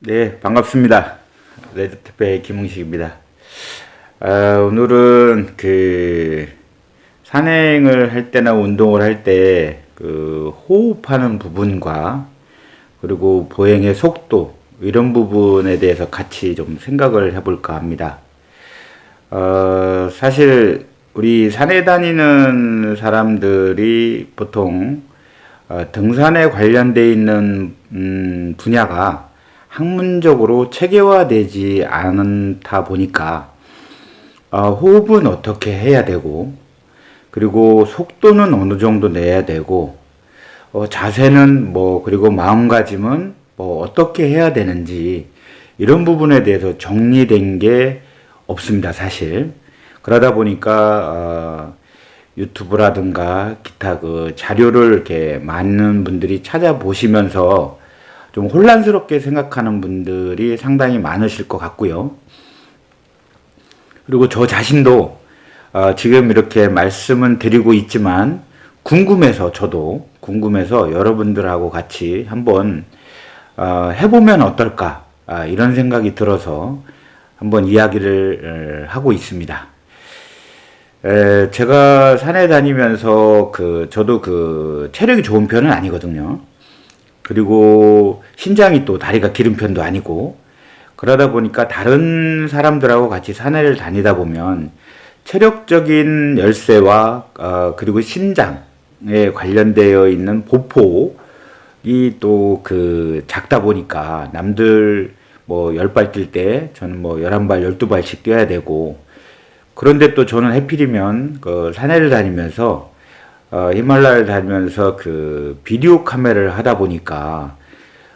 네, 반갑습니다. 레드트페의 김웅식입니다. 오늘은 산행을 할 때나 운동을 할 때 호흡하는 부분과 그리고 보행의 속도 이런 부분에 대해서 같이 좀 생각을 해볼까 합니다. 사실 우리 산에 다니는 사람들이 보통 등산에 관련되어 있는 분야가 학문적으로 체계화되지 않다 보니까 호흡은 어떻게 해야 되고 그리고 속도는 어느 정도 내야 되고 자세는 그리고 마음가짐은 어떻게 해야 되는지 이런 부분에 대해서 정리된 게 없습니다, 사실. 그러다 보니까 유튜브라든가 기타 자료를 이렇게 많은 분들이 찾아보시면서 좀 혼란스럽게 생각하는 분들이 상당히 많으실 것 같고요. 그리고 저 자신도 지금 이렇게 말씀은 드리고 있지만 저도 궁금해서 여러분들하고 같이 한번 해보면 어떨까 이런 생각이 들어서 한번 이야기를 하고 있습니다. 제가 산에 다니면서 저도 체력이 좋은 편은 아니거든요. 그리고 신장이 또 다리가 기른 편도 아니고 그러다 보니까 다른 사람들하고 같이 산을 다니다 보면 체력적인 열쇠와 그리고 신장에 관련되어 있는 보폭이 또 작다 보니까 남들 10발 뛸 때 저는 11발, 12발씩 뛰어야 되고 그런데 또 저는 해필이면 산에를 다니면서 히말라야를 다니면서 비디오 카메라를 하다 보니까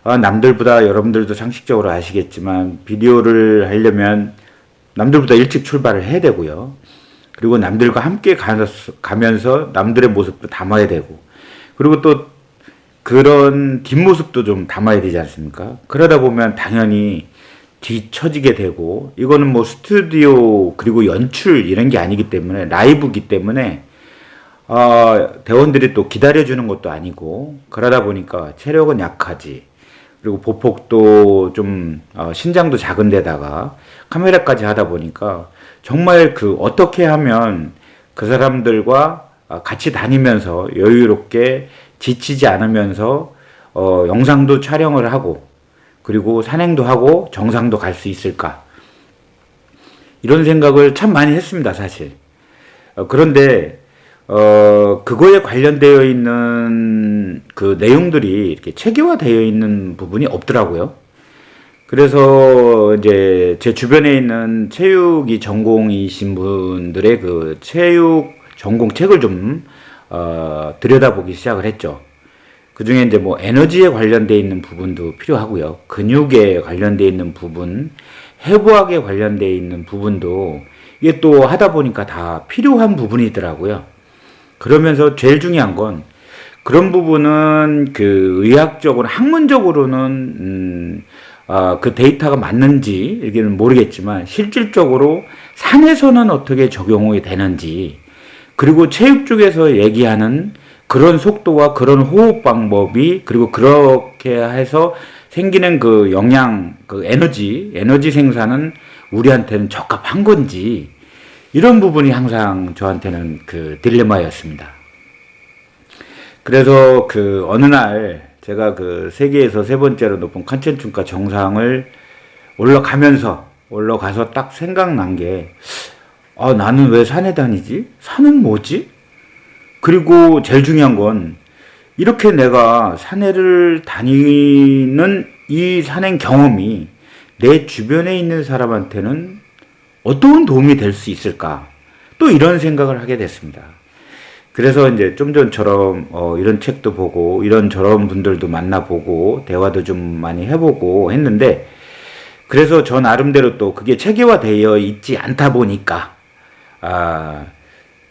남들보다 여러분들도 상식적으로 아시겠지만 비디오를 하려면 남들보다 일찍 출발을 해야 되고요. 그리고 남들과 함께 가면서 남들의 모습도 담아야 되고 그리고 또 그런 뒷모습도 좀 담아야 되지 않습니까? 그러다 보면 당연히 뒤처지게 되고 이거는 스튜디오 그리고 연출 이런 게 아니기 때문에 라이브기 때문에 대원들이 또 기다려주는 것도 아니고 그러다 보니까 체력은 약하지 그리고 보폭도 좀 신장도 작은 데다가 카메라까지 하다 보니까 정말 어떻게 하면 그 사람들과 같이 다니면서 여유롭게 지치지 않으면서 영상도 촬영을 하고 그리고 산행도 하고 정상도 갈 수 있을까 이런 생각을 참 많이 했습니다, 사실. 그런데 그거에 관련되어 있는 내용들이 이렇게 체계화되어 있는 부분이 없더라고요. 그래서 이제 제 주변에 있는 체육이 전공이신 분들의 체육 전공 책을 좀 들여다보기 시작을 했죠. 그 중에 이제 에너지에 관련되어 있는 부분도 필요하고요. 근육에 관련되어 있는 부분, 해부학에 관련되어 있는 부분도 이게 또 하다 보니까 다 필요한 부분이더라고요. 그러면서 제일 중요한 건 그런 부분은 의학적으로 학문적으로는 데이터가 맞는지 이게는 모르겠지만 실질적으로 산에서는 어떻게 적용이 되는지 그리고 체육 쪽에서 얘기하는 그런 속도와 그런 호흡 방법이 그리고 그렇게 해서 생기는 영양 에너지 생산은 우리한테는 적합한 건지 이런 부분이 항상 저한테는 딜레마였습니다. 그래서 어느 날 제가 세계에서 세 번째로 높은 칸첸춘가 정상을 올라가서 딱 생각난 게 나는 왜 산에 다니지? 산은 뭐지? 그리고 제일 중요한 건 이렇게 내가 산에를 다니는 이 산행 경험이 내 주변에 있는 사람한테는 어떤 도움이 될 수 있을까? 또 이런 생각을 하게 됐습니다. 그래서 이제 좀 전처럼 이런 책도 보고 이런저런 분들도 만나보고 대화도 좀 많이 해보고 했는데 그래서 저 나름대로 또 그게 체계화되어 있지 않다 보니까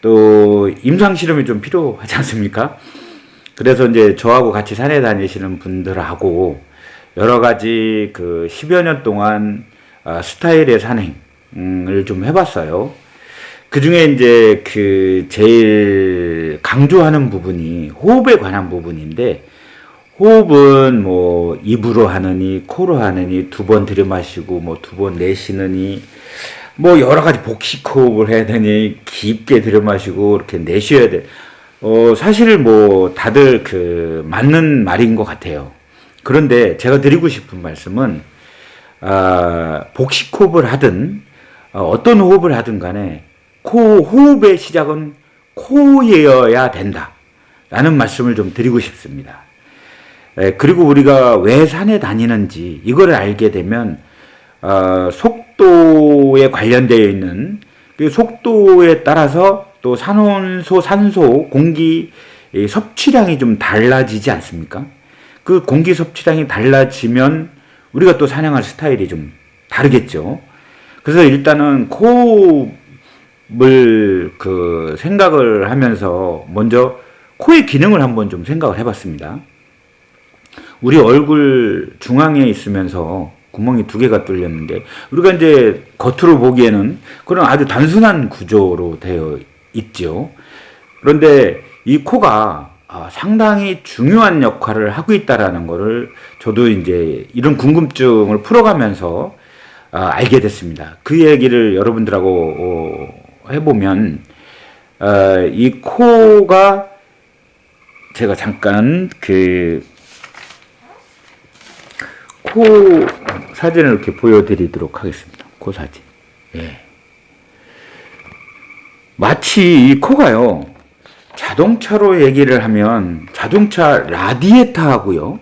또 임상실험이 좀 필요하지 않습니까? 그래서 이제 저하고 같이 산에 다니시는 분들하고 여러 가지 10여 년 동안 스타일의 산행을 좀 해봤어요. 그 중에 이제 제일 강조하는 부분이 호흡에 관한 부분인데 호흡은 뭐 입으로 하느니 코로 하느니 두 번 들이마시고 뭐 두 번 내쉬느니 뭐 여러 가지 복식 호흡을 해야 되니 깊게 들이마시고 이렇게 내쉬어야 돼. 사실 뭐 다들 그 맞는 말인 것 같아요. 그런데 제가 드리고 싶은 말씀은 복식 호흡을 하든 어떤 호흡을 하든 간에 호흡의 시작은 코여야 된다 라는 말씀을 좀 드리고 싶습니다. 그리고 우리가 왜 산에 다니는지 이거를 알게 되면 속도에 관련되어 있는 그 속도에 따라서 또 산소, 공기 섭취량이 좀 달라지지 않습니까? 그 공기 섭취량이 달라지면 우리가 또 사냥할 스타일이 좀 다르겠죠. 그래서 일단은 호흡을 그 생각을 하면서 먼저 코의 기능을 한번 좀 생각을 해봤습니다. 우리 얼굴 중앙에 있으면서 구멍이 두 개가 뚫렸는데 우리가 이제 겉으로 보기에는 그런 아주 단순한 구조로 되어 있죠. 그런데 이 코가 상당히 중요한 역할을 하고 있다라는 거를 저도 이제 이런 궁금증을 풀어가면서 알게 됐습니다. 그 얘기를 여러분들하고 해보면 이 코가 제가 잠깐 코 사진을 이렇게 보여드리도록 하겠습니다. 코 사진. 예. 마치 이 코가요, 자동차로 얘기를 하면 자동차 라디에이터하고요,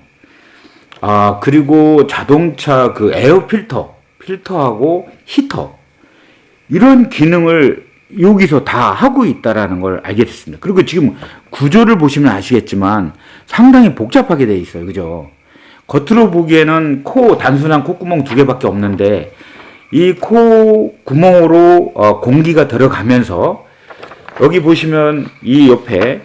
그리고 자동차 그 에어 필터하고 히터, 이런 기능을 여기서 다 하고 있다라는 걸 알게 됐습니다. 그리고 지금 구조를 보시면 아시겠지만 상당히 복잡하게 되어 있어요. 그죠? 겉으로 보기에는 단순한 콧구멍 두 개밖에 없는데 이 코 구멍으로 공기가 들어가면서 여기 보시면 이 옆에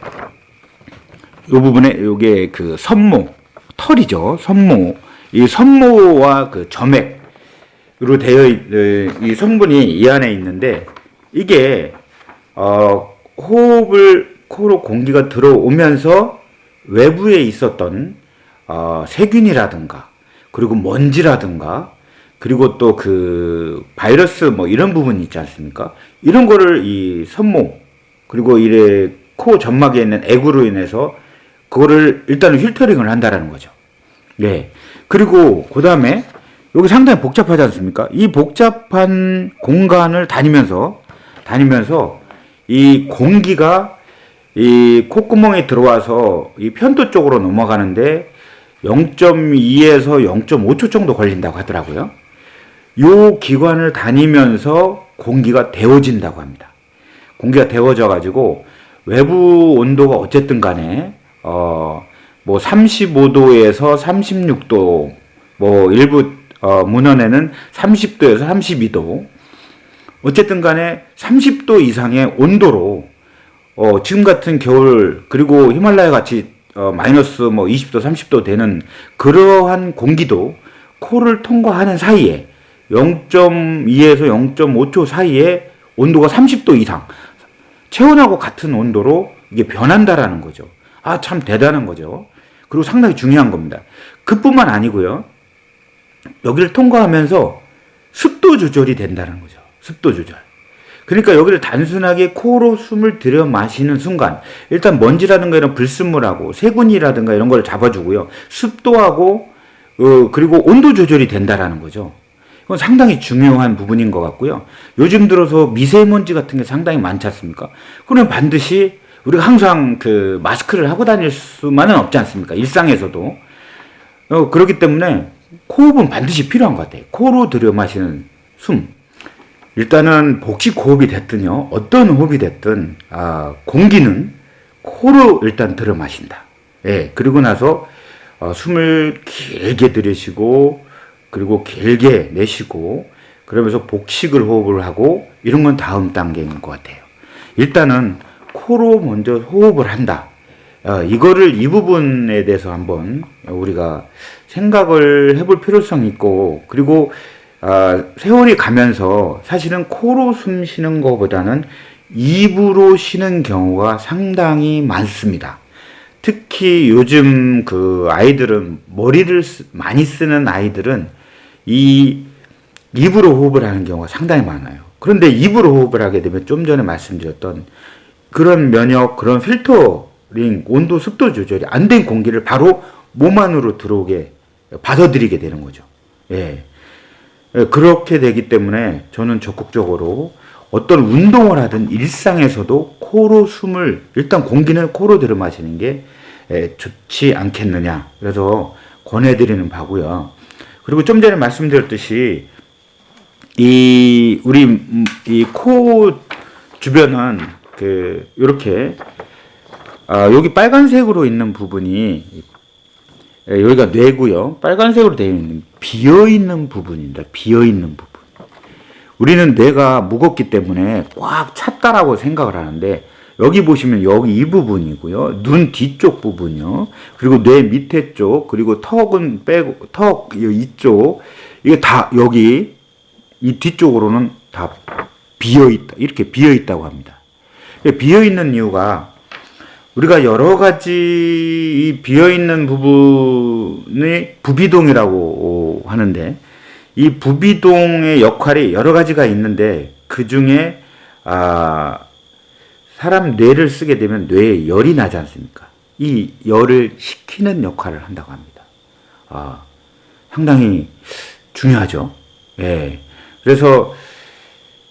이 부분에 요게 그 선모, 털이죠. 선모. 이 선모와 그 점액으로 되어 이 성분이 이 안에 있는데 이게 호흡을 코로 공기가 들어오면서 외부에 있었던 세균이라든가 그리고 먼지라든가 그리고 또 그 바이러스 뭐 이런 부분이 있지 않습니까? 이런 거를 이 선모 그리고 이래 코 점막에 있는 액으로 인해서 그거를 일단은 필터링을 한다라는 거죠. 네. 그리고 그 다음에 여기 상당히 복잡하지 않습니까? 이 복잡한 공간을 다니면서 이 공기가 이 콧구멍에 들어와서 이 편도 쪽으로 넘어가는데 0.2에서 0.5초 정도 걸린다고 하더라고요. 요 기관을 다니면서 공기가 데워진다고 합니다. 공기가 데워져 가지고 외부 온도가 어쨌든 간에 뭐 35도에서 36도, 뭐 일부 문헌에는 30도에서 32도, 어쨌든 간에 30도 이상의 온도로 지금 같은 겨울 그리고 히말라야 같이 마이너스 뭐 20도 30도 되는 그러한 공기도 코를 통과하는 사이에 0.2에서 0.5초 사이에 온도가 30도 이상, 체온하고 같은 온도로 이게 변한다라는 거죠. 참 대단한 거죠. 그리고 상당히 중요한 겁니다. 그뿐만 아니고요, 여기를 통과하면서 습도 조절이 된다는 거죠. 습도 조절. 그러니까 여기를 단순하게 코로 숨을 들여 마시는 순간 일단 먼지라든가 이런 불순물하고 세균이라든가 이런 걸 잡아주고요. 습도하고 그리고 온도 조절이 된다라는 거죠. 이건 상당히 중요한 부분인 것 같고요. 요즘 들어서 미세먼지 같은 게 상당히 많지 않습니까? 그러면 반드시 우리가 항상 그 마스크를 하고 다닐 수만은 없지 않습니까? 일상에서도. 그렇기 때문에 호흡은 반드시 필요한 것 같아요. 코로 들여 마시는 숨. 일단은 복식 호흡이 됐든요, 어떤 호흡이 됐든 공기는 코로 일단 들여 마신다. 예, 그리고 나서 숨을 길게 들이쉬고 그리고 길게 내쉬고 그러면서 복식을 호흡을 하고 이런 건 다음 단계인 것 같아요. 일단은 코로 먼저 호흡을 한다. 이거를 이 부분에 대해서 한번 우리가 생각을 해볼 필요성이 있고, 그리고 세월이 가면서 사실은 코로 숨 쉬는 것보다는 입으로 쉬는 경우가 상당히 많습니다. 특히 요즘 그 아이들은 머리를 많이 쓰는 아이들은 이 입으로 호흡을 하는 경우가 상당히 많아요. 그런데 입으로 호흡을 하게 되면 좀 전에 말씀드렸던 그런 면역, 그런 필터링, 온도, 습도 조절이 안 된 공기를 바로 몸 안으로 들어오게 받아들이게 되는 거죠. 예. 그렇게 되기 때문에 저는 적극적으로 어떤 운동을 하든 일상에서도 코로 숨을, 일단 공기는 코로 들여 마시는 게 좋지 않겠느냐. 그래서 권해드리는 바고요. 그리고 좀 전에 말씀드렸듯이 우리 이 코 주변은 요렇게 여기 빨간색으로 있는 부분이 여기가 뇌고요. 빨간색으로 되어 있는 비어 있는 부분입니다. 비어 있는 부분. 우리는 뇌가 무겁기 때문에 꽉 찼다라고 생각을 하는데 여기 보시면 여기 이 부분이고요. 눈 뒤쪽 부분이요. 그리고 뇌 밑에 쪽, 그리고 턱은 빼고 턱 이쪽 이게 다 여기 이 뒤쪽으로는 다 비어 있다. 이렇게 비어 있다고 합니다. 비어 있는 이유가 우리가 여러 가지 이 비어 있는 부분이 부비동이라고 하는데 이 부비동의 역할이 여러 가지가 있는데 그 중에 사람 뇌를 쓰게 되면 뇌에 열이 나지 않습니까? 이 열을 식히는 역할을 한다고 합니다. 상당히 중요하죠. 예. 그래서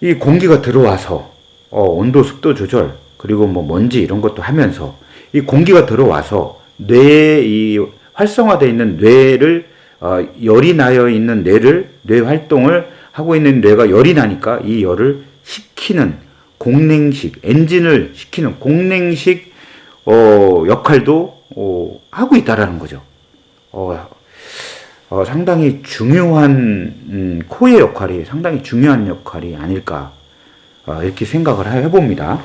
이 공기가 들어와서 온도, 습도 조절 그리고 뭐 먼지 이런 것도 하면서 이 공기가 들어와서 뇌에 이 활성화되어 있는 뇌를 열이 나여 있는 뇌 활동을 하고 있는 뇌가 열이 나니까 이 열을 식히는 공냉식, 엔진을 시키는 공냉식 역할도 하고 있다라는 거죠. 상당히 중요한 코의 역할이 상당히 중요한 역할이 아닐까 이렇게 생각을 해봅니다.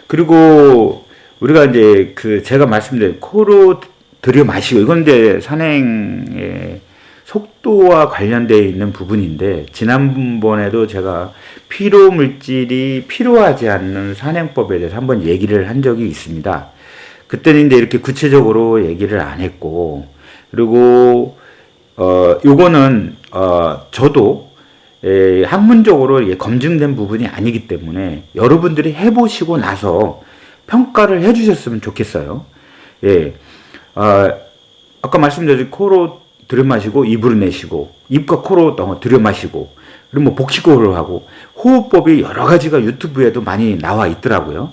그리고 우리가 이제 제가 말씀드린 코로 들여 마시고 이건 이제 산행의 속도와 관련되어 있는 부분인데 지난번에도 제가 피로 물질이 필요하지 않는 산행법에 대해서 한번 얘기를 한 적이 있습니다. 그때는 이제 이렇게 구체적으로 얘기를 안 했고 그리고 요거는 저도 학문적으로 검증된 부분이 아니기 때문에 여러분들이 해보시고 나서 평가를 해주셨으면 좋겠어요. 예, 아까 말씀드린 코로 들여마시고 입으로 내쉬고 입과 코로 들여마시고 그리고 뭐 복식호흡을 하고 호흡법이 여러 가지가 유튜브에도 많이 나와 있더라고요.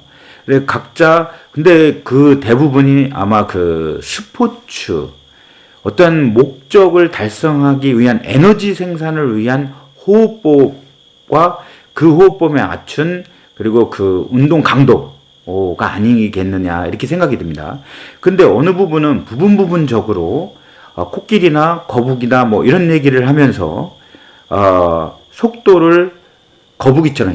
각자 근데 그 대부분이 아마 스포츠 어떤 목적을 달성하기 위한 에너지 생산을 위한 호흡법과 그 호흡법에 맞춘 그리고 운동 강도가 아니겠느냐 이렇게 생각이 듭니다. 근데 어느 부분은 부분적으로 코끼리나 거북이나 뭐 이런 얘기를 하면서 속도를 거북이처럼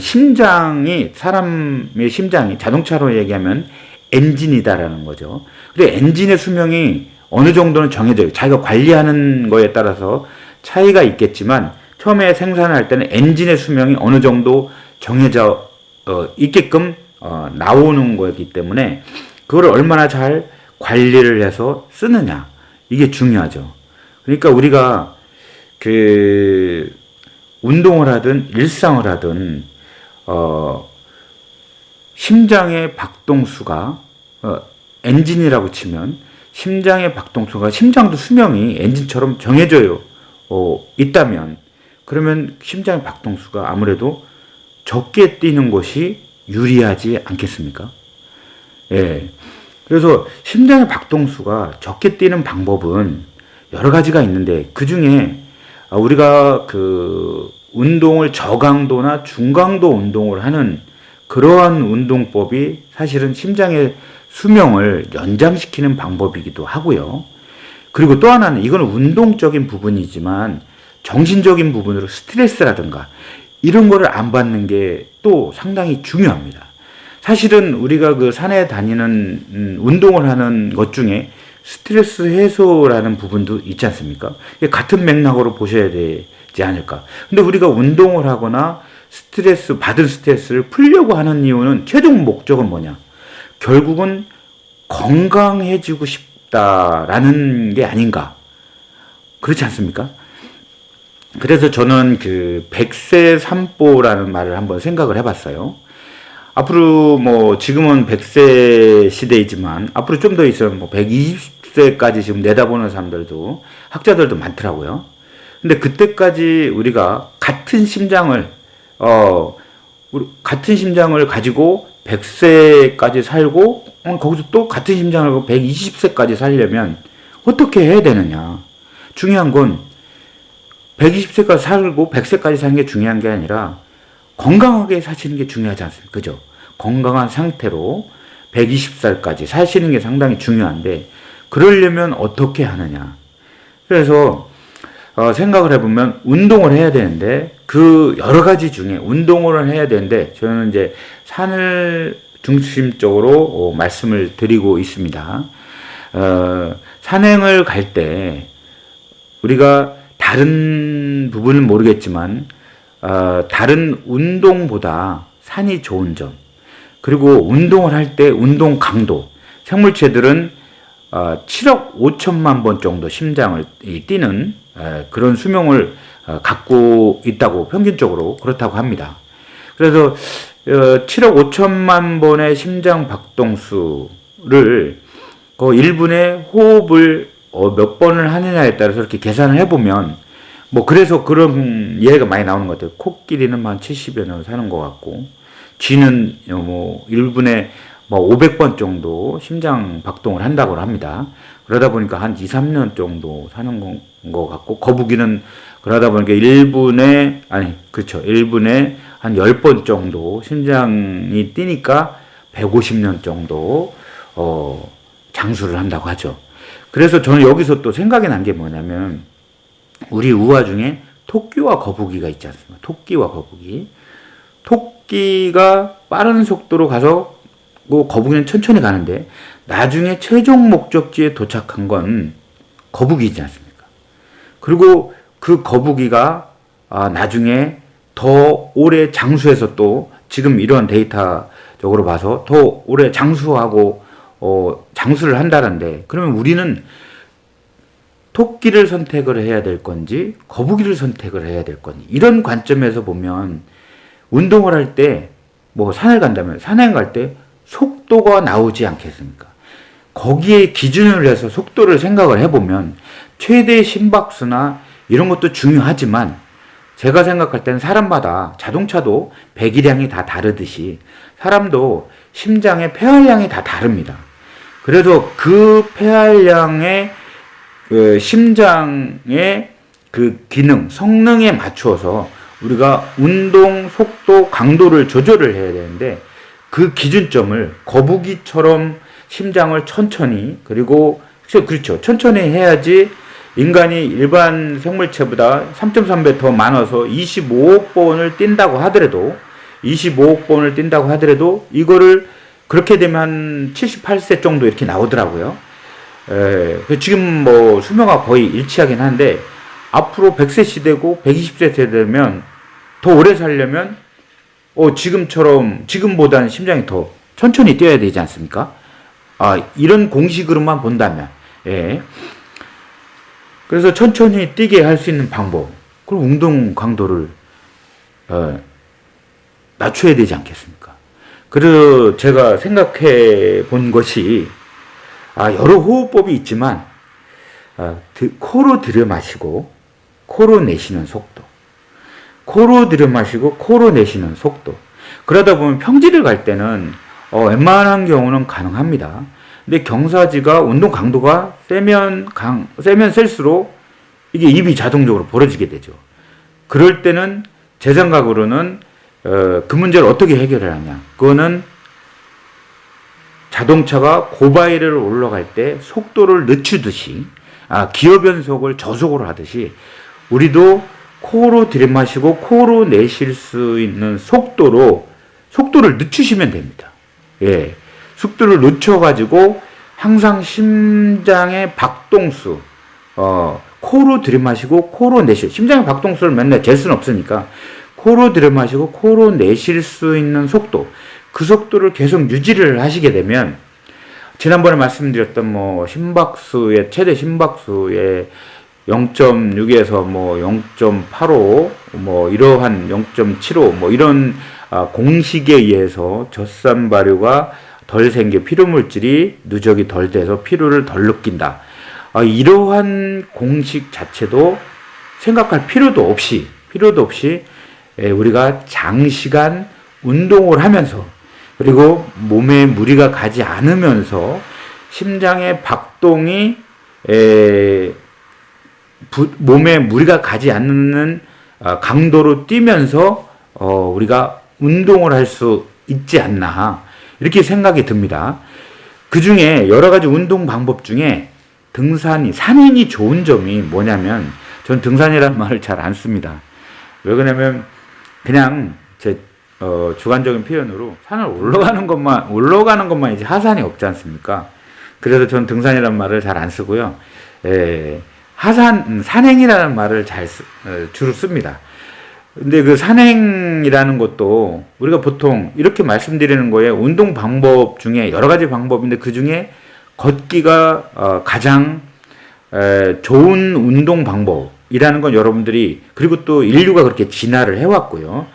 사람의 심장이 자동차로 얘기하면 엔진이다라는 거죠. 그래 엔진의 수명이 어느 정도는 정해져요. 자기가 관리하는 거에 따라서 차이가 있겠지만 처음에 생산할 때는 엔진의 수명이 어느 정도 정해져 있게끔 나오는 거기 때문에 그걸 얼마나 잘 관리를 해서 쓰느냐 이게 중요하죠. 그러니까 우리가 운동을 하든 일상을 하든 심장의 박동수가 엔진이라고 치면 심장의 박동수가 심장도 수명이 엔진처럼 정해져 있다면 그러면 심장의 박동수가 아무래도 적게 뛰는 것이 유리하지 않겠습니까? 예. 그래서 심장의 박동수가 적게 뛰는 방법은 여러 가지가 있는데 그 중에 우리가 운동을 저강도나 중강도 운동을 하는 그러한 운동법이 사실은 심장의 수명을 연장시키는 방법이기도 하고요. 그리고 또 하나는 이거는 운동적인 부분이지만 정신적인 부분으로 스트레스라든가 이런 거를 안 받는 게 또 상당히 중요합니다. 사실은 우리가 산에 다니는 운동을 하는 것 중에 스트레스 해소라는 부분도 있지 않습니까? 같은 맥락으로 보셔야 되지 않을까. 근데 우리가 운동을 하거나 받은 스트레스를 풀려고 하는 이유는 최종 목적은 뭐냐? 결국은 건강해지고 싶다라는 게 아닌가. 그렇지 않습니까? 그래서 저는 그 100세 산보라는 말을 한번 생각을 해봤어요. 앞으로 뭐 지금은 100세 시대이지만 앞으로 좀 더 있으면 뭐 120세까지 지금 내다보는 사람들도 학자들도 많더라고요. 근데 그때까지 우리가 같은 심장을 같은 심장을 가지고 100세까지 살고 거기서 또 같은 심장을 가지고 120세까지 살려면 어떻게 해야 되느냐. 중요한 건 120세까지 살고 100세까지 사는 게 중요한 게 아니라 건강하게 사시는 게 중요하지 않습니까? 그죠? 건강한 상태로 120살까지 사시는 게 상당히 중요한데 그러려면 어떻게 하느냐. 그래서 생각을 해보면 운동을 해야 되는데 그 여러 가지 중에 운동을 해야 되는데 저는 이제 산을 중심적으로 말씀을 드리고 있습니다. 산행을 갈 때 우리가 다른 부분은 모르겠지만 다른 운동보다 산이 좋은 점, 그리고 운동을 할 때 운동 강도, 생물체들은 7억 5천만 번 정도 심장을 뛰는 그런 수명을 갖고 있다고 평균적으로 그렇다고 합니다. 그래서 7억 5천만 번의 심장 박동수를 그 1분에 호흡을 몇 번을 하느냐에 따라서 이렇게 계산을 해보면 뭐 그래서 그런 예가 많이 나오는 것 같아요. 코끼리는 한 70여 년 사는 것 같고 쥐는 뭐 1분에 뭐 500번 정도 심장 박동을 한다고 합니다. 그러다 보니까 한 2, 3년 정도 사는 것 같고 거북이는 그러다 보니까 1분에 한 10번 정도 심장이 뛰니까 150년 정도 장수를 한다고 하죠. 그래서 저는 여기서 또 생각이 난 게 뭐냐면 우리 우화 중에 토끼와 거북이가 있지 않습니까? 토끼와 거북이. 토끼가 빠른 속도로 가서 거북이는 천천히 가는데 나중에 최종 목적지에 도착한 건 거북이지 않습니까? 그리고 그 거북이가 나중에 더 오래 장수해서 또 지금 이런 데이터적으로 봐서 더 오래 장수하고 장수를 한다는데 그러면 우리는 토끼를 선택을 해야 될 건지 거북이를 선택을 해야 될 건지 이런 관점에서 보면 운동을 할 때 뭐 산을 간다면 산행 갈 때 속도가 나오지 않겠습니까? 거기에 기준을 해서 속도를 생각을 해보면 최대 심박수나 이런 것도 중요하지만 제가 생각할 때는 사람마다 자동차도 배기량이 다 다르듯이 사람도 심장의 폐활량이 다 다릅니다. 그래서 그 폐활량의 심장의 그 기능, 성능에 맞추어서 우리가 운동 속도, 강도를 조절을 해야 되는데 그 기준점을 거북이처럼 심장을 천천히 그리고 그렇죠. 천천히 해야지 인간이 일반 생물체보다 3.3배 더 많아서 25억 번을 뛴다고 하더라도 이거를 그렇게 되면 한 78세 정도 이렇게 나오더라고요. 지금 뭐 수명과 거의 일치하긴 한데 앞으로 100세 시대고 120세 되면 더 오래 살려면 지금보다는 심장이 더 천천히 뛰어야 되지 않습니까? 이런 공식으로만 본다면 그래서 천천히 뛰게 할 수 있는 방법 그리고 운동 강도를 낮춰야 되지 않겠습니까? 그래서 제가 생각해 본 것이 여러 호흡법이 있지만 코로 들여 마시고 코로 내쉬는 속도, 코로 들여 마시고 코로 내쉬는 속도. 그러다 보면 평지를 갈 때는 웬만한 경우는 가능합니다. 근데 경사지가 운동 강도가 세면 셀수록 이게 입이 자동적으로 벌어지게 되죠. 그럴 때는 제 생각으로는 그 문제를 어떻게 해결을 하냐. 그거는 자동차가 고바위를 올라갈 때 속도를 늦추듯이 기어 변속을 저속으로 하듯이 우리도 코로 들이마시고 코로 내쉴 수 있는 속도를 늦추시면 됩니다. 속도를 늦춰가지고 항상 심장의 박동수 코로 들이마시고 코로 내쉬고 심장의 박동수를 맨날 잴 수는 없으니까 코로 들이마시고 코로 내쉴 수 있는 속도 그 속도를 계속 유지를 하시게 되면 지난번에 말씀드렸던 뭐 심박수의 최대 심박수의 0.6에서 뭐 0.85, 뭐 이러한 0.75, 뭐 이런 공식에 의해서 젖산 발효가 덜 생겨 피로 물질이 누적이 덜 돼서 피로를 덜 느낀다. 이러한 공식 자체도 생각할 필요도 없이 우리가 장시간 운동을 하면서 그리고 몸에 무리가 가지 않으면서 심장의 박동이 몸에 무리가 가지 않는 강도로 뛰면서 우리가 운동을 할 수 있지 않나 이렇게 생각이 듭니다. 그 중에 여러 가지 운동 방법 중에 산행이 좋은 점이 뭐냐면 전 등산이라는 말을 잘 안 씁니다. 왜 그러냐면 그냥 제 주관적인 표현으로 산을 올라가는 것만이지 하산이 없지 않습니까? 그래서 전 등산이라는 말을 잘 안 쓰고요. 산행이라는 말을 주로 씁니다. 근데 그 산행이라는 것도 우리가 보통 이렇게 말씀드리는 거예요. 운동 방법 중에 여러 가지 방법인데 그 중에 걷기가 가장 좋은 운동 방법이라는 건 여러분들이 그리고 또 인류가 그렇게 진화를 해왔고요.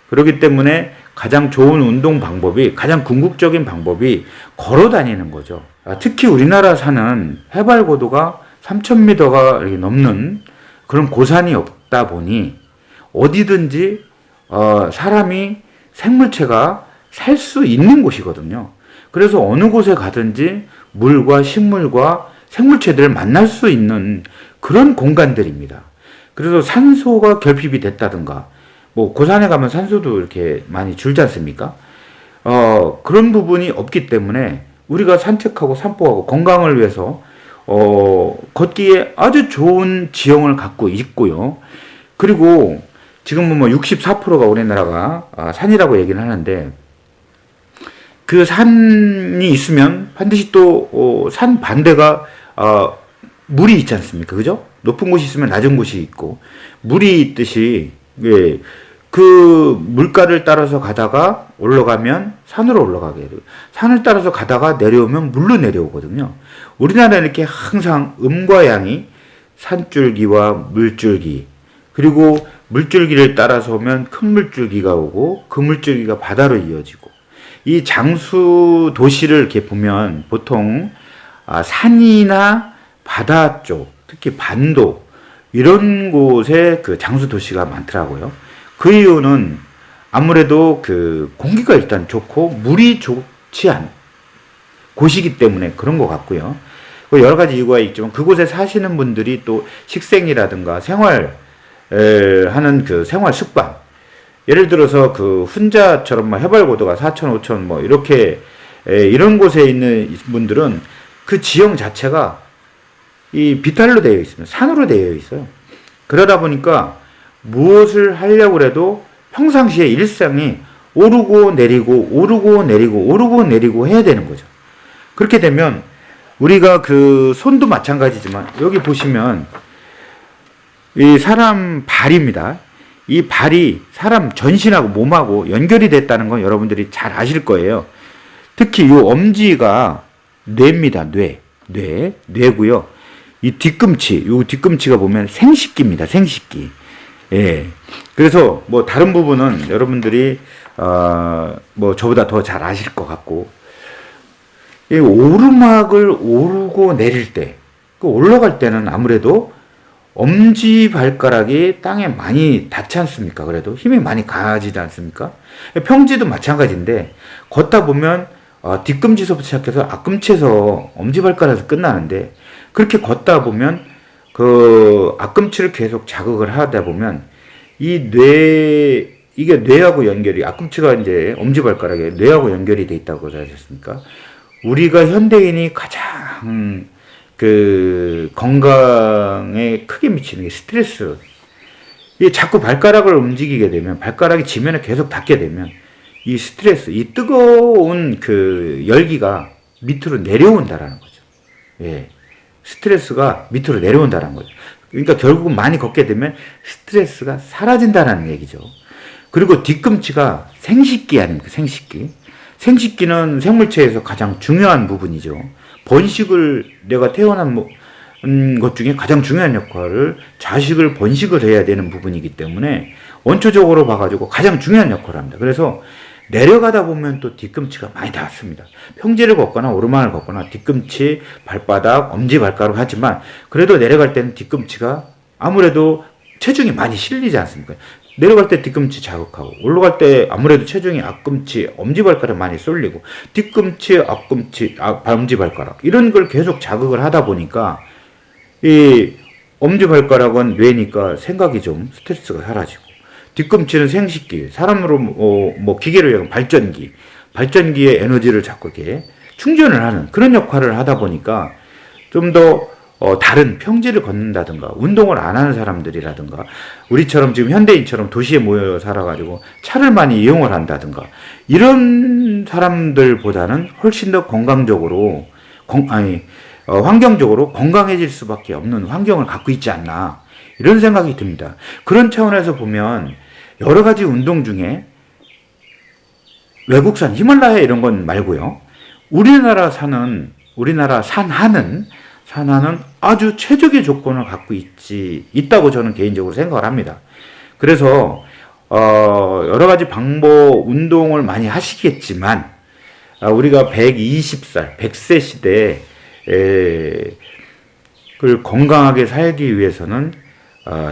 그렇기 때문에 가장 좋은 운동 방법이 가장 궁극적인 방법이 걸어 다니는 거죠. 특히 우리나라 산은 해발 고도가 3,000m가 이렇게 넘는 그런 고산이 없다 보니 어디든지 사람이 생물체가 살 수 있는 곳이거든요. 그래서 어느 곳에 가든지 물과 식물과 생물체들을 만날 수 있는 그런 공간들입니다. 그래서 산소가 결핍이 됐다든가 뭐 고산에 가면 산소도 이렇게 많이 줄지 않습니까? 그런 부분이 없기 때문에 우리가 산책하고 산보하고 건강을 위해서 걷기에 아주 좋은 지형을 갖고 있고요. 그리고 지금은 뭐 64%가 우리나라가 산이라고 얘기를 하는데 그 산이 있으면 반드시 또 산 반대가 물이 있지 않습니까? 그죠? 높은 곳이 있으면 낮은 곳이 있고 물이 있듯이 그 물가를 따라서 가다가 올라가면 산으로 올라가게 되고 산을 따라서 가다가 내려오면 물로 내려오거든요. 우리나라는 이렇게 항상 음과 양이 산줄기와 물줄기 그리고 물줄기를 따라서 오면 큰 물줄기가 오고 그 물줄기가 바다로 이어지고 이 장수 도시를 이렇게 보면 보통 산이나 바다 쪽 특히 반도 이런 곳에 그 장수 도시가 많더라고요. 그 이유는 아무래도 그 공기가 일단 좋고 물이 좋지 않은 곳이기 때문에 그런 것 같고요. 여러 가지 이유가 있지만 그곳에 사시는 분들이 또 식생이라든가 하는 그 생활 습관 예를 들어서 그 훈자처럼 해발 고도가 4,000, 5,000 뭐 이렇게 이런 곳에 있는 분들은 그 지형 자체가 이 비탈로 되어 있습니다. 산으로 되어 있어요. 그러다 보니까 무엇을 하려고 해도 평상시에 일상이 오르고 내리고 오르고 내리고 오르고 내리고 해야 되는 거죠. 그렇게 되면 우리가 그 손도 마찬가지지만 여기 보시면 이 사람 발입니다. 이 발이 사람 전신하고 몸하고 연결이 됐다는 건 여러분들이 잘 아실 거예요. 특히 이 엄지가 뇌입니다. 뇌고요. 이 뒤꿈치가 보면 생식기입니다. 생식기. 예. 그래서 뭐 다른 부분은 여러분들이 뭐 저보다 더 잘 아실 것 같고 이 오르막을 오르고 내릴 때, 그 올라갈 때는 아무래도 엄지 발가락이 땅에 많이 닿지 않습니까? 그래도 힘이 많이 가지지 않습니까? 평지도 마찬가지인데 걷다 보면 뒤꿈치서부터 시작해서 앞꿈치에서 엄지 발가락에서 끝나는데 그렇게 걷다 보면 그 앞꿈치를 계속 자극을 하다 보면 이게 뇌하고 연결이 앞꿈치가 이제 엄지 발가락에 뇌하고 연결이 돼 있다고 하셨습니까? 우리가 현대인이 가장 그 건강에 크게 미치는 게 스트레스. 이 자꾸 발가락을 움직이게 되면 발가락이 지면에 계속 닿게 되면 이 스트레스, 이 뜨거운 그 열기가 밑으로 내려온다라는 거죠. 예. 스트레스가 밑으로 내려온다는 거죠. 그러니까 결국은 많이 걷게 되면 스트레스가 사라진다는 얘기죠. 그리고 뒤꿈치가 생식기 아닙니까? 생식기. 생식기는 생물체에서 가장 중요한 부분이죠. 번식을 내가 태어난 것 중에 가장 중요한 역할을 자식을 번식을 해야 되는 부분이기 때문에 원초적으로 봐가지고 가장 중요한 역할을 합니다. 그래서 내려가다 보면 또 뒤꿈치가 많이 닿습니다. 평지를 걷거나 오르막을 걷거나 뒤꿈치, 발바닥, 엄지발가락 하지만 그래도 내려갈 때는 뒤꿈치가 아무래도 체중이 많이 실리지 않습니까? 내려갈 때 뒤꿈치 자극하고 올라갈 때 아무래도 체중이 앞꿈치, 엄지발가락 많이 쏠리고 뒤꿈치, 앞꿈치, 엄지발가락 이런 걸 계속 자극을 하다 보니까 이 엄지발가락은 뇌니까 생각이 좀 스트레스가 사라지고 뒤꿈치는 생식기, 사람으로 뭐 기계로 얘기하면 발전기의 에너지를 자꾸 이렇게 충전을 하는 그런 역할을 하다 보니까 좀 더 다른 평지를 걷는다든가 운동을 안 하는 사람들이라든가 우리처럼 지금 현대인처럼 도시에 모여 살아가지고 차를 많이 이용을 한다든가 이런 사람들보다는 훨씬 더 건강적으로 환경적으로 건강해질 수밖에 없는 환경을 갖고 있지 않나 이런 생각이 듭니다. 그런 차원에서 보면 여러 가지 운동 중에 외국산 히말라야 이런 건 말고요. 우리나라 산하는 아주 최적의 조건을 갖고 있다고 저는 개인적으로 생각을 합니다. 그래서 여러 가지 방법 운동을 많이 하시겠지만 우리가 120살, 100세 시대에 그걸 건강하게 살기 위해서는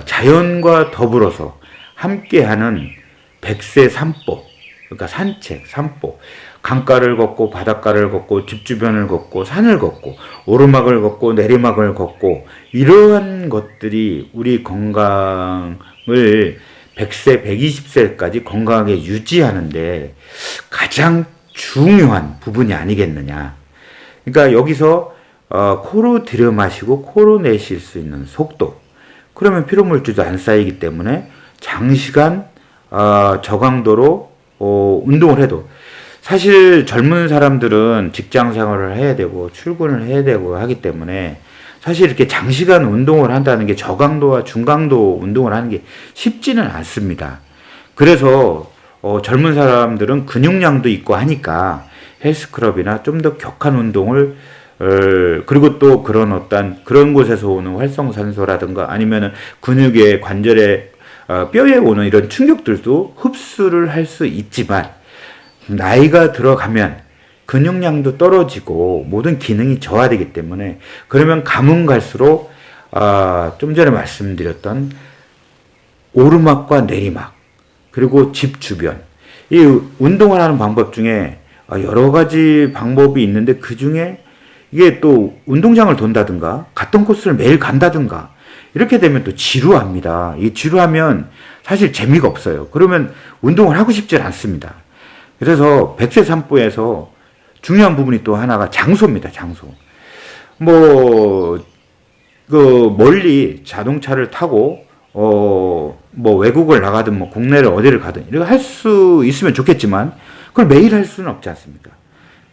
자연과 더불어서 함께하는 100세 산법, 그러니까 산책, 산법, 강가를 걷고 바닷가를 걷고 집 주변을 걷고 산을 걷고 오르막을 걷고 내리막을 걷고 이러한 것들이 우리 건강을 100세, 120세까지 건강하게 유지하는데 가장 중요한 부분이 아니겠느냐. 그러니까 여기서 코로 들여 마시고 코로 내쉴 수 있는 속도, 그러면 피로물질도 안 쌓이기 때문에 장시간 저강도로 운동을 해도 사실 젊은 사람들은 직장 생활을 해야 되고 출근을 해야 되고 하기 때문에 사실 이렇게 장시간 운동을 한다는 게 저강도와 중강도 운동을 하는 게 쉽지는 않습니다. 그래서 젊은 사람들은 근육량도 있고 하니까 헬스클럽이나 좀 더 격한 운동을 그리고 또 그런 곳에서 오는 활성산소라든가 아니면은 근육의 관절에 뼈에 오는 이런 충격들도 흡수를 할 수 있지만 나이가 들어가면 근육량도 떨어지고 모든 기능이 저하되기 때문에 그러면 가면 갈수록 좀 전에 말씀드렸던 오르막과 내리막 그리고 집 주변 이 운동을 하는 방법 중에 여러 가지 방법이 있는데 그 중에 이게 또 운동장을 돈다든가 갔던 코스를 매일 간다든가 이렇게 되면 또 지루합니다. 이 지루하면 사실 재미가 없어요. 그러면 운동을 하고 싶지 않습니다. 그래서 100세 산보에서 중요한 부분이 또 하나가 장소입니다. 장소. 멀리 자동차를 타고 외국을 나가든 국내를 어디를 가든 이렇게 할 수 있으면 좋겠지만 그걸 매일 할 수는 없지 않습니까?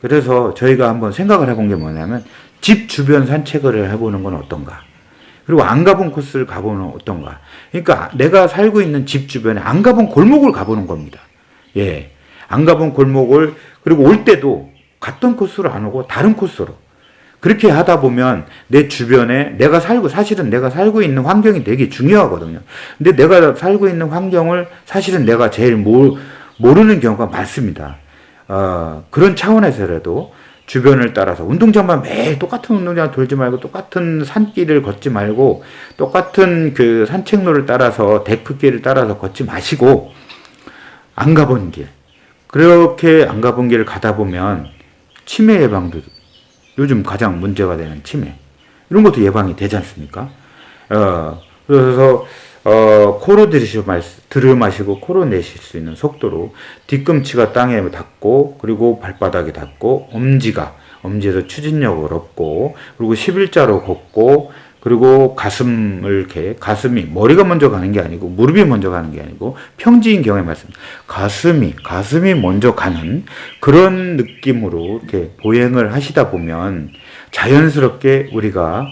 그래서 저희가 한번 생각을 해본 게 뭐냐면 집 주변 산책을 해보는 건 어떤가? 그리고 안 가본 코스를 가보는 어떤가? 그러니까 내가 살고 있는 집 주변에 안 가본 골목을 가보는 겁니다. 예. 안 가본 골목을 그리고 올 때도 갔던 코스로 안 오고 다른 코스로 그렇게 하다 보면 내 주변에 사실은 내가 살고 있는 환경이 되게 중요하거든요. 근데 내가 살고 있는 환경을 사실은 내가 제일 모르는 경우가 많습니다. 그런 차원에서라도 주변을 따라서 운동장만 매일 똑같은 운동장 돌지 말고 똑같은 산길을 걷지 말고 똑같은 그 산책로를 따라서 데크길을 따라서 걷지 마시고 안 가본 길 그렇게 안 가본 길을 가다 보면 치매 예방도 요즘 가장 문제가 되는 치매 이런 것도 예방이 되지 않습니까? 그래서 코로 들여 마시고 코로 내쉴 수 있는 속도로 뒤꿈치가 땅에 닿고 그리고 발바닥에 닿고 엄지에서 추진력을 얻고 그리고 11자로 걷고 그리고 가슴이 머리가 먼저 가는 게 아니고 무릎이 먼저 가는 게 아니고 평지인 경우에 말씀드립니다. 가슴이 먼저 가는 그런 느낌으로 이렇게 보행을 하시다 보면 자연스럽게 우리가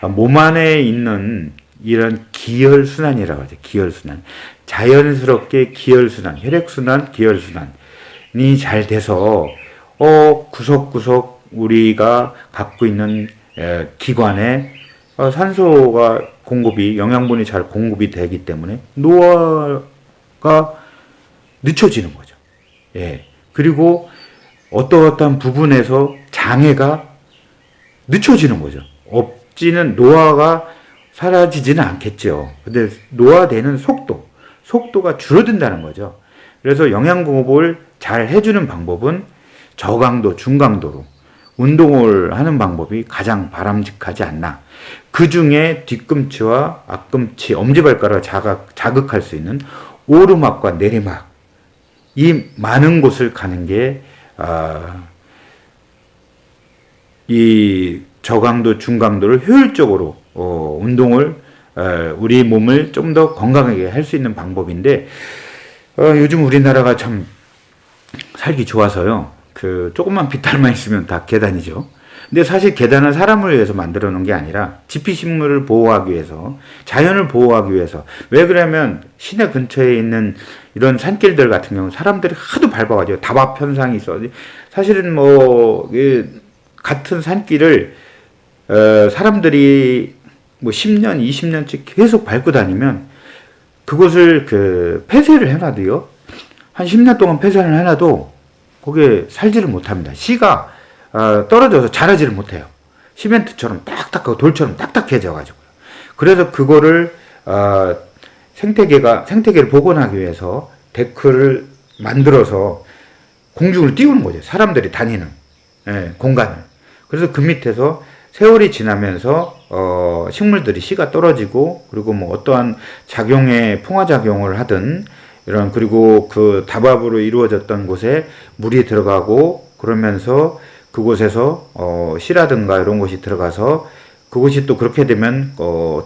몸 안에 있는 이런 기혈순환이라고 하죠. 기혈순환. 자연스럽게 기혈순환, 혈액순환, 기혈순환이 잘 돼서 구석구석 우리가 갖고 있는 기관에 산소가 공급이, 영양분이 잘 공급이 되기 때문에 노화가 늦춰지는 거죠. 예. 그리고 어떠한 부분에서 장애가 늦춰지는 거죠. 노화가 사라지지는 않겠죠. 근데 노화되는 속도가 줄어든다는 거죠. 그래서 영양 공급을 잘 해주는 방법은 저강도, 중강도로 운동을 하는 방법이 가장 바람직하지 않나. 그 중에 뒤꿈치와 앞꿈치, 엄지발가락을 자극할 수 있는 오르막과 내리막, 이 많은 곳을 가는 게 이 저강도, 중강도를 효율적으로 운동을 우리 몸을 좀 더 건강하게 할 수 있는 방법인데, 요즘 우리나라가 참 살기 좋아서요. 그 조금만 비탈만 있으면 다 계단이죠. 근데 사실 계단은 사람을 위해서 만들어 놓은 게 아니라 지피식물을 보호하기 위해서, 자연을 보호하기 위해서. 왜 그러냐면 시내 근처에 있는 이런 산길들 같은 경우는 사람들이 하도 밟아가지고 다밥 현상이 있어. 사실은 같은 산길을 사람들이 10년, 20년씩 계속 밟고 다니면 그곳을 폐쇄를 해놔도요, 한 10년 동안 폐쇄를 해놔도 거기에 살지를 못합니다. 씨가 떨어져서 자라지를 못해요. 시멘트처럼 딱딱하고 돌처럼 딱딱해져가지고요. 그래서 그거를 생태계를 복원하기 위해서 데크를 만들어서 공중을 띄우는 거죠. 사람들이 다니는 공간을. 그래서 그 밑에서 세월이 지나면서 식물들이 씨가 떨어지고, 그리고 어떠한 풍화작용을 하든 그리고 그 다밥으로 이루어졌던 곳에 물이 들어가고, 그러면서 그곳에서 씨라든가 이런 것이 들어가서, 그곳이 또 그렇게 되면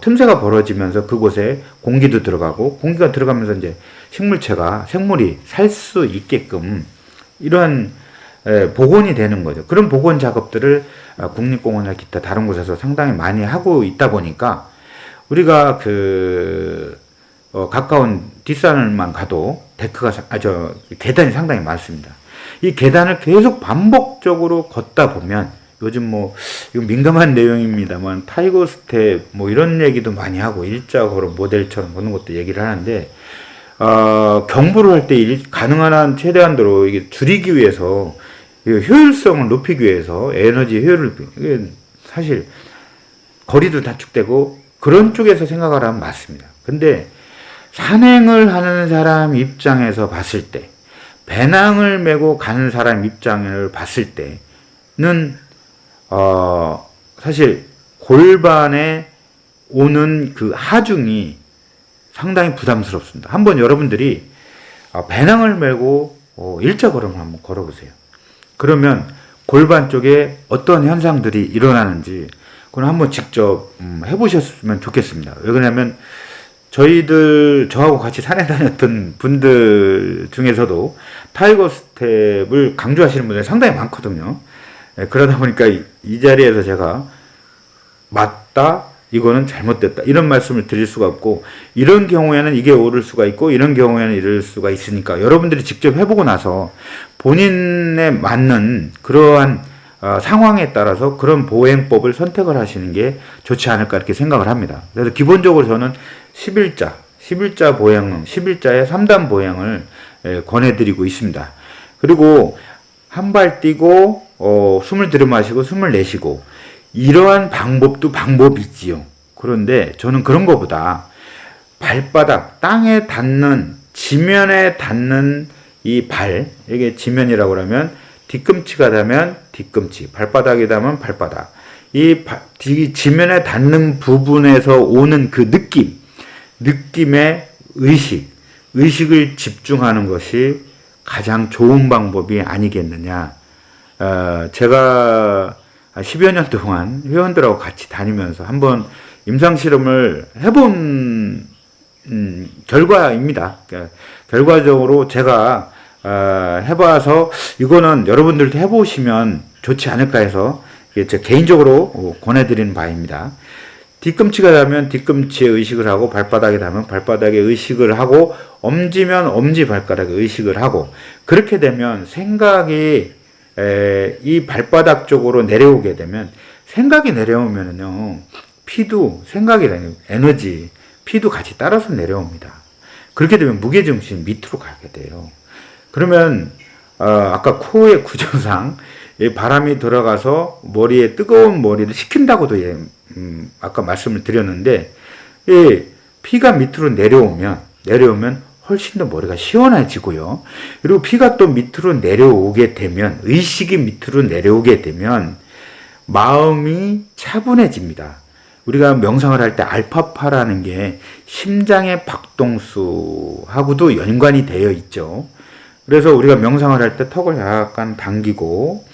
틈새가 벌어지면서 그곳에 공기도 들어가고, 공기가 들어가면서 이제 생물이 살 수 있게끔 이러한 복원이 되는 거죠. 그런 복원 작업들을 국립공원이나 기타 다른 곳에서 상당히 많이 하고 있다 보니까 우리가 가까운 뒷산을만 가도 계단이 상당히 많습니다. 이 계단을 계속 반복적으로 걷다 보면, 요즘 이거 민감한 내용입니다만 타이거 스텝 이런 얘기도 많이 하고 일자 걸음 모델처럼 보는 것도 얘기를 하는데, 경부를 할 때 가능한 한 최대한도로 이게 줄이기 위해서, 효율성을 높이기 위해서 에너지 효율을, 이게 사실 거리도 단축되고 그런 쪽에서 생각을 하면 맞습니다. 근데 산행을 하는 사람 입장에서 봤을 때, 배낭을 메고 가는 사람 입장을 봤을 때는 사실 골반에 오는 그 하중이 상당히 부담스럽습니다. 한번 여러분들이 배낭을 메고 일자 걸음을 한번 걸어보세요. 그러면 골반 쪽에 어떤 현상들이 일어나는지 그건 한번 직접 해보셨으면 좋겠습니다. 왜 그러냐면 저하고 같이 산에 다녔던 분들 중에서도 타이거 스텝을 강조하시는 분들이 상당히 많거든요. 그러다 보니까 이 자리에서 제가 맞다, 이거는 잘못됐다, 이런 말씀을 드릴 수가 없고, 이런 경우에는 이게 옳을 수가 있고 이런 경우에는 이럴 수가 있으니까 여러분들이 직접 해보고 나서 본인에 맞는 그러한 상황에 따라서 그런 보행법을 선택을 하시는 게 좋지 않을까 이렇게 생각을 합니다. 그래서 기본적으로 저는 11자 보행, 11자의 3단 보행을 권해드리고 있습니다. 그리고 한 발 뛰고 숨을 들이마시고 숨을 내쉬고, 이러한 방법도 방법이지요. 그런데 저는 그런 것보다 발바닥, 땅에 닿는, 지면에 닿는 이 이게 지면이라고 그러면 뒤꿈치가 닿으면 뒤꿈치, 발바닥이 닿으면 발바닥, 이 지면에 닿는 부분에서 오는 그 느낌의 의식을 집중하는 것이 가장 좋은 방법이 아니겠느냐. 제가 10여 년 동안 회원들하고 같이 다니면서 한번 임상실험을 해본 결과입니다. 결과적으로 제가 해봐서 이거는 여러분들도 해보시면 좋지 않을까 해서 제 개인적으로 권해드리는 바입니다. 뒤꿈치가 닿으면 뒤꿈치에 의식을 하고, 발바닥에 닿으면 발바닥에 의식을 하고, 엄지면 엄지 발가락에 의식을 하고, 그렇게 되면 생각이 이 발바닥 쪽으로 내려오게 되면 생각이 내려오면은요, 피도 생각이 에너지, 피도 같이 따라서 내려옵니다. 그렇게 되면 무게중심 밑으로 가게 돼요. 그러면 아까 코의 구조상 바람이 들어가서 머리에 뜨거운 머리를 식힌다고도 아까 말씀을 드렸는데, 피가 밑으로 내려오면 훨씬 더 머리가 시원해지고요. 그리고 피가 또 밑으로 내려오게 되면, 의식이 밑으로 내려오게 되면 마음이 차분해집니다. 우리가 명상을 할 때 알파파라는 게 심장의 박동수하고도 연관이 되어 있죠. 그래서 우리가 명상을 할 때 턱을 약간 당기고,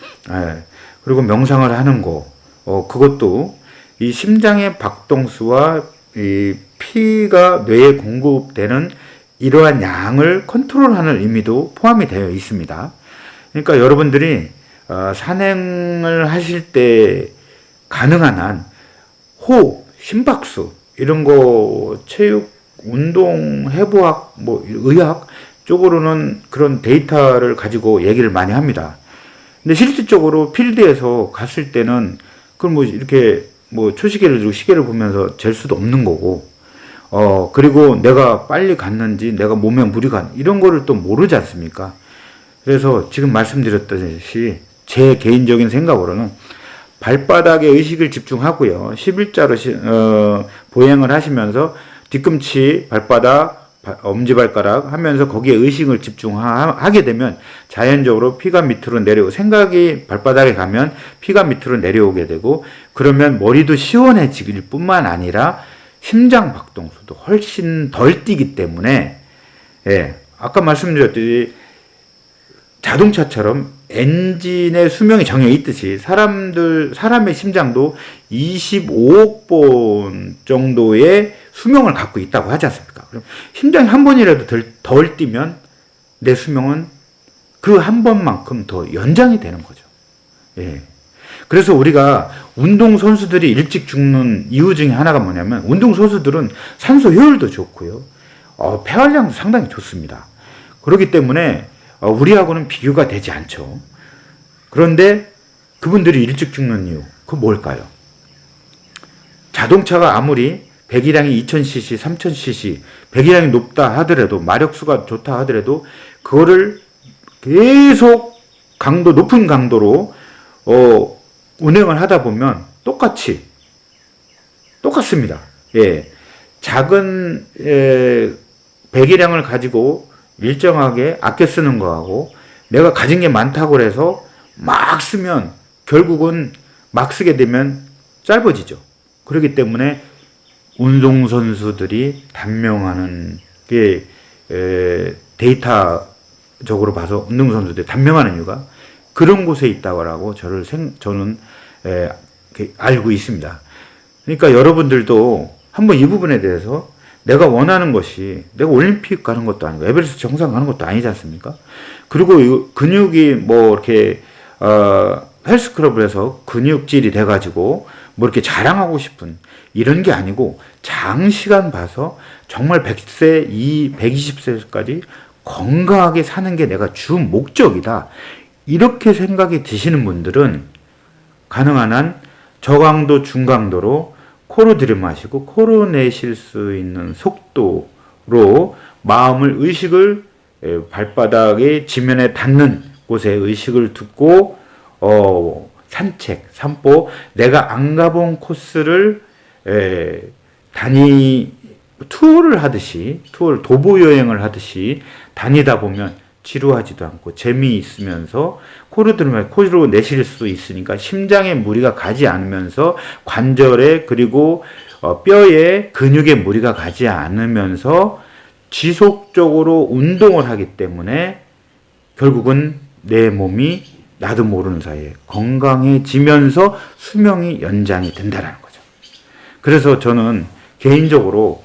그리고 명상을 하는 거, 그것도 이 심장의 박동수와 이 피가 뇌에 공급되는 이러한 양을 컨트롤하는 의미도 포함이 되어 있습니다. 그러니까 여러분들이 산행을 하실 때 가능한 한 호흡, 심박수 이런 거 체육, 운동, 해부학, 의학 쪽으로는 그런 데이터를 가지고 얘기를 많이 합니다. 근데 실질적으로 필드에서 갔을 때는 그걸 이렇게 초시계를 들고 시계를 보면서 잴 수도 없는 거고, 그리고 내가 빨리 갔는지, 내가 몸에 무리가, 이런 거를 또 모르지 않습니까? 그래서 지금 말씀드렸듯이 제 개인적인 생각으로는 발바닥에 의식을 집중하고요. 11자로 보행을 하시면서 뒤꿈치, 발바닥, 엄지발가락 하면서 거기에 의식을 집중하게 되면 자연적으로 피가 밑으로 내려오고, 생각이 발바닥에 가면 피가 밑으로 내려오게 되고, 그러면 머리도 시원해질 뿐만 아니라 심장 박동수도 훨씬 덜 뛰기 때문에, 아까 말씀드렸듯이 자동차처럼 엔진의 수명이 정해 있듯이 사람의 심장도 25억 번 정도의 수명을 갖고 있다고 하지 않습니까? 그럼 심장이 한 번이라도 덜 뛰면 내 수명은 그 한 번만큼 더 연장이 되는 거죠. 그래서 우리가 운동선수들이 일찍 죽는 이유 중에 하나가 뭐냐면, 운동선수들은 산소 효율도 좋고요, 폐활량도 상당히 좋습니다. 그렇기 때문에 우리하고는 비교가 되지 않죠. 그런데 그분들이 일찍 죽는 이유, 그 뭘까요? 자동차가 아무리 배기량이 2000cc, 3000cc, 배기량이 높다 하더라도, 마력수가 좋다 하더라도, 그거를 계속 높은 강도로 운행을 하다 보면 똑같습니다. 작은 배기량을 가지고 일정하게 아껴 쓰는 거하고, 내가 가진 게 많다고 해서 막 쓰면 결국은 막 쓰게 되면 짧아지죠. 그렇기 때문에 운동선수들이 단명하는 게, 데이터적으로 봐서 운동선수들이 단명하는 이유가 그런 곳에 있다고 저는 알고 있습니다. 그러니까 여러분들도 한번 이 부분에 대해서, 내가 원하는 것이, 내가 올림픽 가는 것도 아니고 에베레스트 정상 가는 것도 아니지 않습니까? 그리고 이 근육이 이렇게 헬스클럽을 해서 근육질이 돼가지고 이렇게 자랑하고 싶은 이런 게 아니고, 장시간 봐서 정말 100세, 120세까지 건강하게 사는 게 내가 주 목적이다, 이렇게 생각이 드시는 분들은 가능한 한 저강도, 중강도로 코로 들이마시고 코로 내쉴 수 있는 속도로 의식을 발바닥의 지면에 닿는 곳에 의식을 두고, 산보, 내가 안 가본 코스를 투어를 하듯이, 도보 여행을 하듯이 다니다 보면 지루하지도 않고 재미있으면서, 코로 내쉴 수 있으니까 심장에 무리가 가지 않으면서 관절에, 그리고 뼈에, 근육에 무리가 가지 않으면서 지속적으로 운동을 하기 때문에 결국은 내 몸이 나도 모르는 사이에 건강해지면서 수명이 연장이 된다는 거죠. 그래서 저는 개인적으로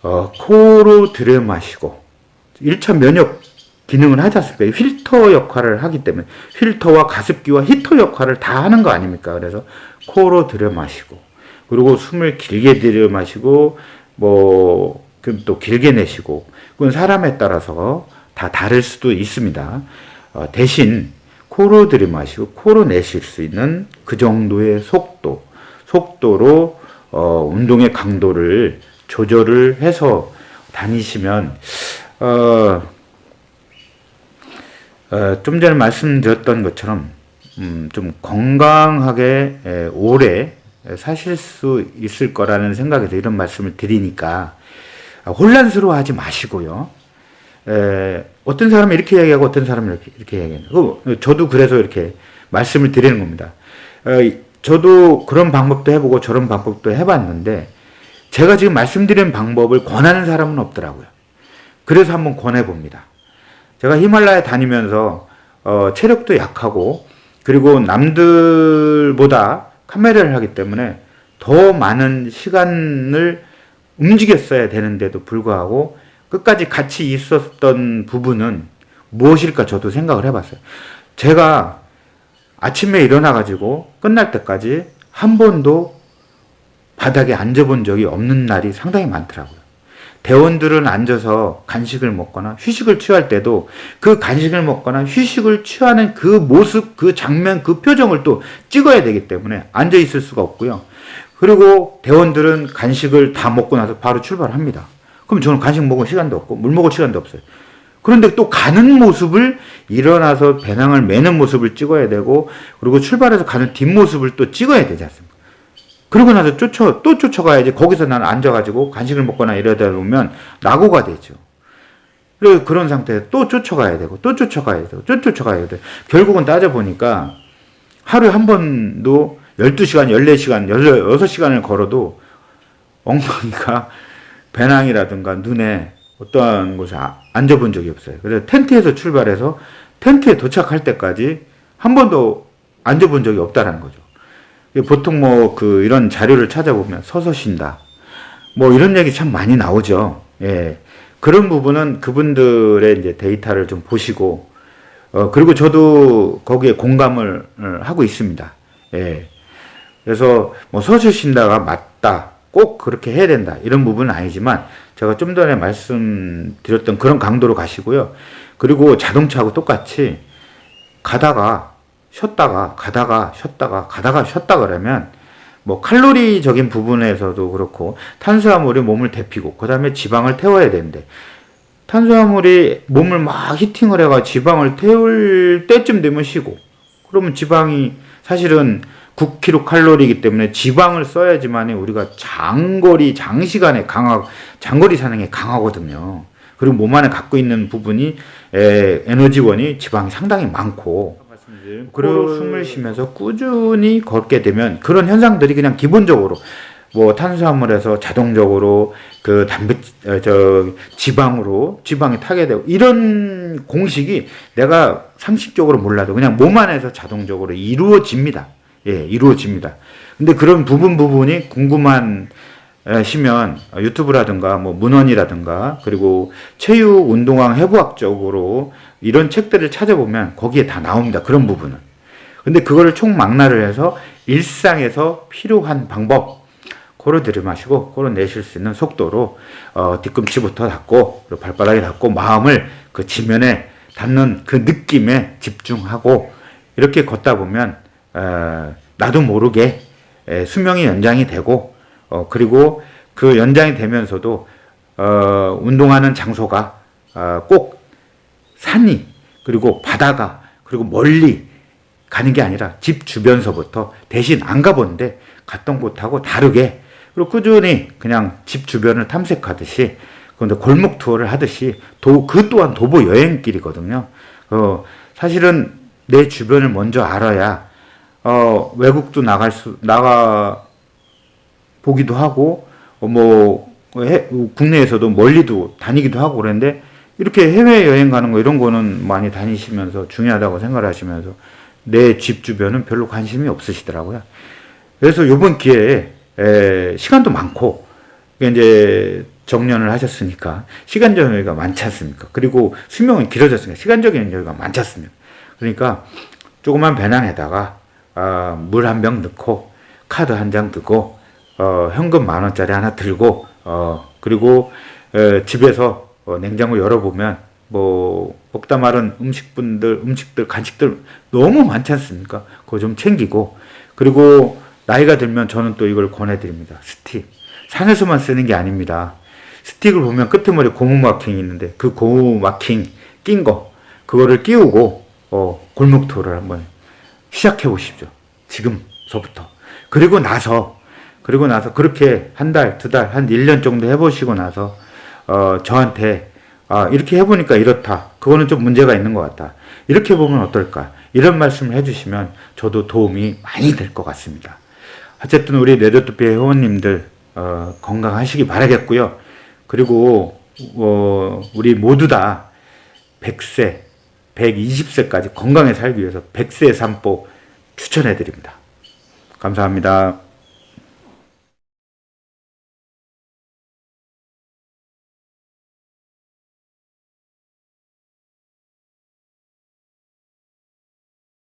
코로 들여 마시고 1차 면역 기능을 하지 않습니까? 필터 역할을 하기 때문에, 필터와 가습기와 히터 역할을 다 하는 거 아닙니까? 그래서 코로 들여 마시고, 그리고 숨을 길게 들여 마시고, 또 길게 내쉬고, 그건 사람에 따라서 다 다를 수도 있습니다. 대신 코로 들이마시고 코로 내쉴 수 있는 그 정도의 속도로 운동의 강도를 조절을 해서 다니시면 좀 전에 말씀드렸던 것처럼 좀 건강하게 오래 사실 수 있을 거라는 생각에서 이런 말씀을 드리니까 혼란스러워하지 마시고요. 어떤 사람은 이렇게 얘기하고 어떤 사람은 이렇게 얘기해요. 저도 그래서 이렇게 말씀을 드리는 겁니다. 저도 그런 방법도 해보고 저런 방법도 해봤는데 제가 지금 말씀드리는 방법을 권하는 사람은 없더라고요. 그래서 한번 권해봅니다. 제가 히말라야 다니면서 체력도 약하고 그리고 남들보다 카메라를 하기 때문에 더 많은 시간을 움직였어야 되는데도 불구하고 끝까지 같이 있었던 부분은 무엇일까 저도 생각을 해봤어요. 제가 아침에 일어나가지고 끝날 때까지 한 번도 바닥에 앉아본 적이 없는 날이 상당히 많더라고요. 대원들은 앉아서 간식을 먹거나 휴식을 취할 때도 그 간식을 먹거나 휴식을 취하는 그 모습, 그 장면, 그 표정을 또 찍어야 되기 때문에 앉아 있을 수가 없고요. 그리고 대원들은 간식을 다 먹고 나서 바로 출발합니다. 그럼 저는 간식 먹을 시간도 없고 물 먹을 시간도 없어요. 그런데 또 가는 모습을 일어나서 배낭을 매는 모습을 찍어야 되고 그리고 출발해서 가는 뒷모습을 또 찍어야 되지 않습니까? 그러고 나서 또 쫓아가야지. 거기서 나는 앉아가지고 간식을 먹거나 이러다 보면 낙오가 되죠. 그리고 그런 상태에서 또 쫓아가야 되고 또 쫓아가야 되고 또 쫓아가야 돼요. 결국은 따져보니까 하루에 한 번도 12시간, 14시간, 16시간을 걸어도 엉덩이가 배낭이라든가 눈에 어떠한 곳에 앉아본 적이 없어요. 그래서 텐트에서 출발해서 텐트에 도착할 때까지 한 번도 앉아본 적이 없다라는 거죠. 보통 이런 자료를 찾아보면 서서 쉰다. 이런 얘기 참 많이 나오죠. 예. 그런 부분은 그분들의 이제 데이터를 좀 보시고, 그리고 저도 거기에 공감을 하고 있습니다. 예. 그래서 서서 쉰다가 맞다. 꼭 그렇게 해야 된다. 이런 부분은 아니지만, 제가 좀 전에 말씀드렸던 그런 강도로 가시고요. 그리고 자동차하고 똑같이 가다가 쉬었다가 쉬었다 그러면 칼로리적인 부분에서도 그렇고 탄수화물이 몸을 데피고 그 다음에 지방을 태워야 되는데 탄수화물이 몸을 막 히팅을 해가 지방을 태울 때쯤 되면 쉬고 그러면 지방이 사실은 9kcal 때문에 지방을 써야지만 우리가 장시간에 장거리 사냥에 강하거든요. 그리고 몸 안에 갖고 있는 부분이 에너지원이 지방이 상당히 많고 그리고 숨을 쉬면서 꾸준히 걷게 되면 그런 현상들이 그냥 기본적으로 탄수화물에서 자동적으로 그 지방이 타게 되고 이런 공식이 내가 상식적으로 몰라도 그냥 몸 안에서 자동적으로 이루어집니다. 예, 이루어집니다. 근데 그런 부분이 궁금한 시면 유튜브라든가 문헌이라든가 그리고 체육 운동학 해부학적으로 이런 책들을 찾아보면 거기에 다 나옵니다. 그런 부분은. 근데 그거를 총망라를 해서 일상에서 필요한 방법 코로 들이마시고 코로 내쉴 수 있는 속도로 뒤꿈치부터 닿고 그리고 발바닥에 닿고 마음을 그 지면에 닿는 그 느낌에 집중하고 이렇게 걷다 보면 나도 모르게 수명이 연장이 되고 그리고 그 연장이 되면서도 운동하는 장소가 꼭 산이 그리고 바다가 그리고 멀리 가는 게 아니라 집 주변서부터 대신 안 가본데 갔던 곳하고 다르게 그리고 꾸준히 그냥 집 주변을 탐색하듯이 그런데 골목 투어를 하듯이 그 또한 도보 여행길이거든요. 사실은 내 주변을 먼저 알아야 외국도 나가 보기도 하고 국내에서도 멀리도 다니기도 하고 그랬는데 이렇게 해외 여행 가는 거 이런 거는 많이 다니시면서 중요하다고 생각을 하시면서 내 집 주변은 별로 관심이 없으시더라고요. 그래서 이번 기회에 시간도 많고 이제 정년을 하셨으니까 시간적 여유가 많지 않습니까? 그리고 수명은 길어졌으니까 시간적인 여유가 많지 않습니까? 그러니까 조그만 배낭에다가 물 한 병 넣고 카드 한 장 들고 현금 10,000원짜리 하나 들고 그리고 집에서 냉장고 열어보면 뭐 먹다 마른 음식들, 간식들 너무 많지 않습니까? 그거 좀 챙기고, 그리고 나이가 들면 저는 또 이걸 권해드립니다. 스틱. 산에서만 쓰는 게 아닙니다. 스틱을 보면 끝머리 고무 마킹이 있는데 그 고무 마킹 낀 거, 그거를 끼우고 골목 투어를 한번 시작해 보십시오. 지금서부터. 그리고 나서 그렇게 한 달, 두 달, 한 1년 정도 해보시고 나서 저한테 이렇게 해보니까 이렇다. 그거는 좀 문제가 있는 것 같다. 이렇게 보면 어떨까? 이런 말씀을 해주시면 저도 도움이 많이 될 것 같습니다. 어쨌든 우리 레드토피 회원님들 건강하시기 바라겠고요. 그리고 우리 모두 다 100세, 120세까지 건강에 살기 위해서 100세 산보 추천해 드립니다. 감사합니다.